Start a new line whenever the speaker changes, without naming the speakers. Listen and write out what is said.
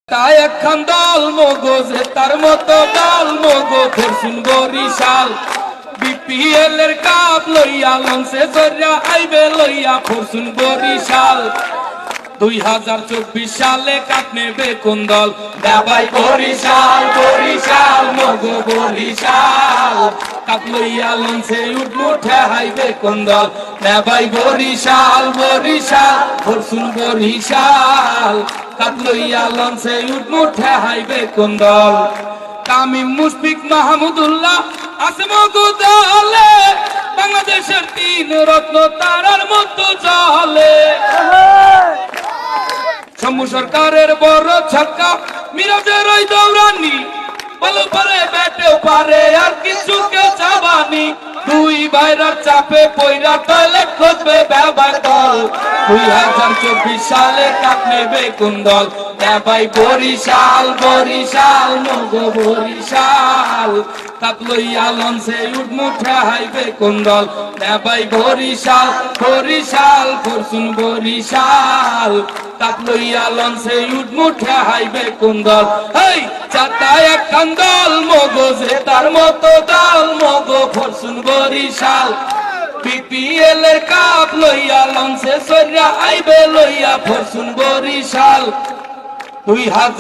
তাই একখান দল মগজে তার মতো দল মগো ফরচুন বরিশাল বিপিএল এর কাপ লইয়া লঞ্চে চড়িয়া আইবে লইয়া ফরচুন বরিশাল 2024 সালে কাপ নেবে কোন দল ভাই বরিশাল বরিশাল মগো বরিশাল কাপ লইয়া লঞ্চে উঠমুঠে হাইবে কোন দল ভাই বরিশাল বরিশাল ফরচুন বরিশাল কাপ লইয়া লঞ্চে উঠমুঠে হাইবে কোন দল তামিম মুশফিক মাহমুদুল্লাহ আছে মগো দলে বাংলাদেশের 3 রত্ন তারার মতো চলে শম্ভু সরকারের বড় ছক্কা মিরাজের ওই দৌড়ানি বল পারে ব্যাটেও পারে আর কিছু কেউ চাবানি দুই ভাইরার চাপে পয়রা টয়লেট খুঁজবে ব্যবহার দল 2024 সালে কাপ নেবে কোন দল ভাই বরিশাল বরিশাল মগো বরিশাল কাপ লইয়া লঞ্চে উঠমুঠে হাইবে কোন দল ভাই বরিশাল বরিশাল ফরচুন বরিশাল কাপ লইয়া লঞ্চে উঠমুঠে হাইবে কোন দল এই চারটা একখান দল মগজে তার মতো দল মগো ফরচুন বরিশাল বিপিএল এর কাপ লইয়া লঞ্চে চড়িয়া আইবে লইয়া ফরচুন বরিশাল 2000